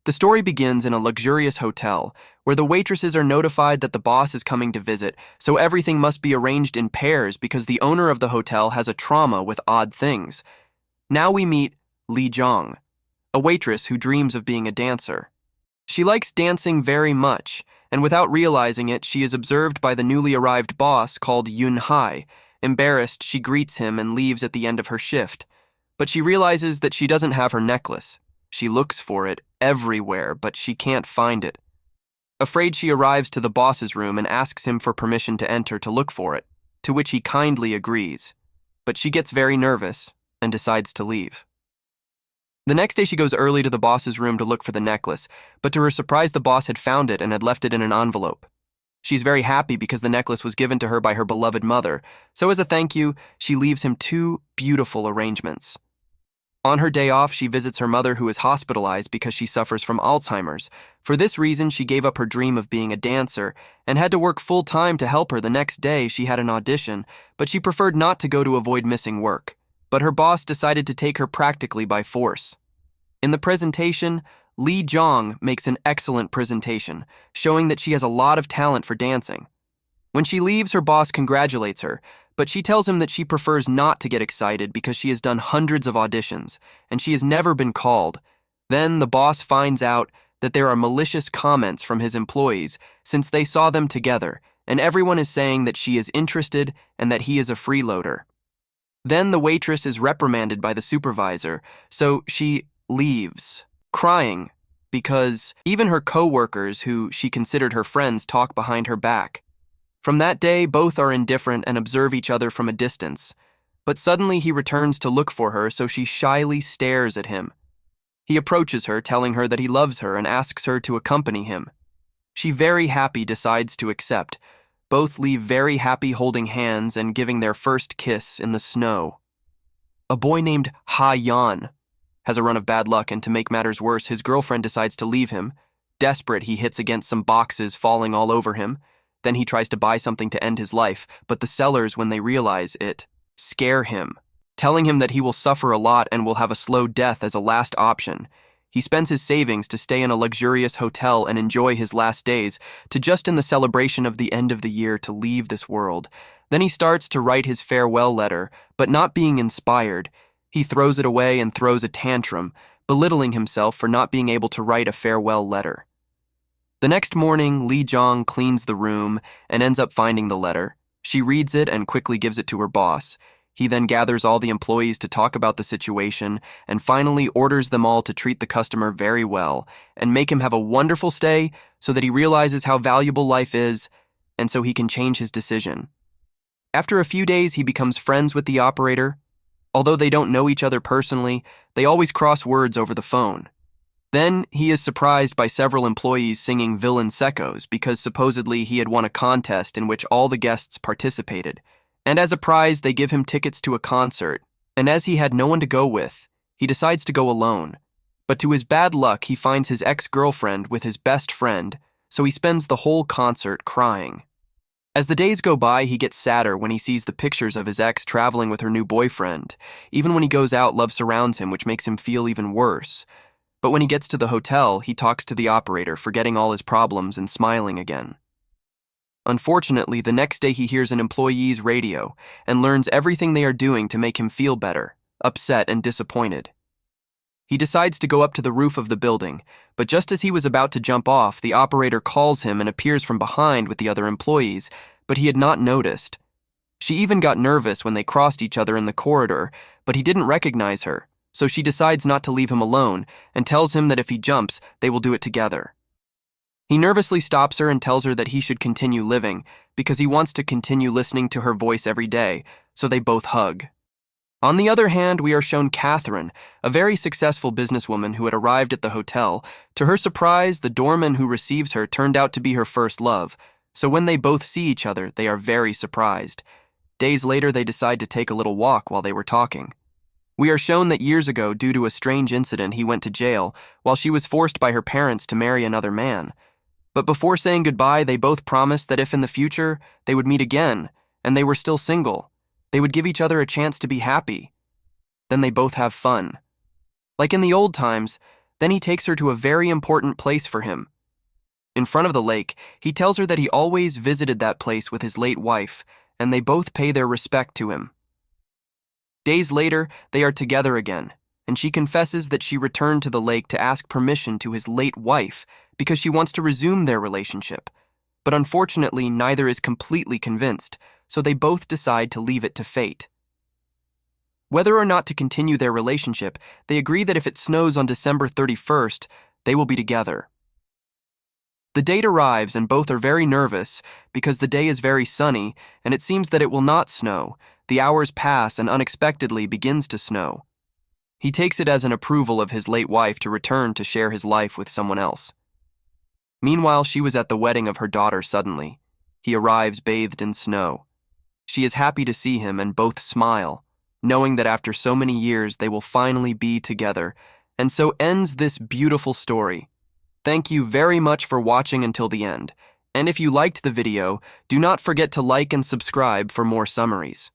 The story begins in a luxurious hotel, where the waitresses are notified that the boss is coming to visit, so everything must be arranged in pairs because the owner of the hotel has a trauma with odd things. Now we meet Lee Jong, a waitress who dreams of being a dancer. She likes dancing very much, and without realizing it, she is observed by the newly arrived boss called Yun Hai. Embarrassed, she greets him and leaves at the end of her shift. But she realizes that she doesn't have her necklace. She looks for it everywhere, but she can't find it. Afraid, she arrives to the boss's room and asks him for permission to enter to look for it, to which he kindly agrees. But she gets very nervous and decides to leave. The next day, she goes early to the boss's room to look for the necklace, but to her surprise, the boss had found it and had left it in an envelope. She's very happy because the necklace was given to her by her beloved mother, so as a thank you, she leaves him 2 beautiful arrangements. On her day off, she visits her mother, who is hospitalized because she suffers from Alzheimer's. For this reason, she gave up her dream of being a dancer and had to work full-time to help her. The next day, she had an audition, but she preferred not to go to avoid missing work. But her boss decided to take her practically by force. In the presentation, Lee Jong makes an excellent presentation, showing that she has a lot of talent for dancing. When she leaves, her boss congratulates her, but she tells him that she prefers not to get excited because she has done hundreds of auditions, and she has never been called. Then the boss finds out that there are malicious comments from his employees since they saw them together, and everyone is saying that she is interested and that he is a freeloader. Then the waitress is reprimanded by the supervisor, so she leaves, crying, because even her co-workers, who she considered her friends, talk behind her back. From that day, both are indifferent and observe each other from a distance. But suddenly he returns to look for her, so she shyly stares at him. He approaches her, telling her that he loves her and asks her to accompany him. She, very happy, decides to accept. Both leave very happy, holding hands and giving their first kiss in the snow. A boy named Ha Yan has a run of bad luck, and to make matters worse, his girlfriend decides to leave him. Desperate, he hits against some boxes, falling all over him. Then he tries to buy something to end his life, but the sellers, when they realize it, scare him, telling him that he will suffer a lot and will have a slow death as a last option. He spends his savings to stay in a luxurious hotel and enjoy his last days, to just in the celebration of the end of the year to leave this world. Then he starts to write his farewell letter, but not being inspired, he throws it away and throws a tantrum, belittling himself for not being able to write a farewell letter. The next morning, Lee Jong cleans the room and ends up finding the letter. She reads it and quickly gives it to her boss. He then gathers all the employees to talk about the situation and finally orders them all to treat the customer very well and make him have a wonderful stay so that he realizes how valuable life is and so he can change his decision. After a few days, he becomes friends with the operator. Although they don't know each other personally, they always cross words over the phone. Then he is surprised by several employees singing villansecos because supposedly he had won a contest in which all the guests participated. And as a prize, they give him tickets to a concert. And as he had no one to go with, he decides to go alone. But to his bad luck, he finds his ex-girlfriend with his best friend, so he spends the whole concert crying. As the days go by, he gets sadder when he sees the pictures of his ex traveling with her new boyfriend. Even when he goes out, love surrounds him, which makes him feel even worse. But when he gets to the hotel, he talks to the operator, forgetting all his problems and smiling again. Unfortunately, the next day he hears an employee's radio and learns everything they are doing to make him feel better, upset and disappointed. He decides to go up to the roof of the building, but just as he was about to jump off, the operator calls him and appears from behind with the other employees, but he had not noticed. She even got nervous when they crossed each other in the corridor, but he didn't recognize her. So she decides not to leave him alone and tells him that if he jumps, they will do it together. He nervously stops her and tells her that he should continue living because he wants to continue listening to her voice every day, so they both hug. On the other hand, we are shown Catherine, a very successful businesswoman who had arrived at the hotel. To her surprise, the doorman who receives her turned out to be her first love, so when they both see each other, they are very surprised. Days later, they decide to take a little walk while they were talking. We are shown that years ago, due to a strange incident, he went to jail, while she was forced by her parents to marry another man. But before saying goodbye, they both promised that if in the future they would meet again, and they were still single, they would give each other a chance to be happy. Then they both have fun. Like in the old times, Then he takes her to a very important place for him. In front of the lake, he tells her that he always visited that place with his late wife, and they both pay their respect to him. Days later, they are together again, and she confesses that she returned to the lake to ask permission to his late wife because she wants to resume their relationship. But unfortunately, neither is completely convinced, so they both decide to leave it to fate. Whether or not to continue their relationship, they agree that if it snows on December 31st, they will be together. The date arrives and both are very nervous because the day is very sunny and it seems that it will not snow. The hours pass and unexpectedly begins to snow. He takes it as an approval of his late wife to return to share his life with someone else. Meanwhile, she was at the wedding of her daughter suddenly. He arrives bathed in snow. She is happy to see him and both smile, knowing that after so many years they will finally be together. And so ends this beautiful story. Thank you very much for watching until the end. And if you liked the video, do not forget to like and subscribe for more summaries.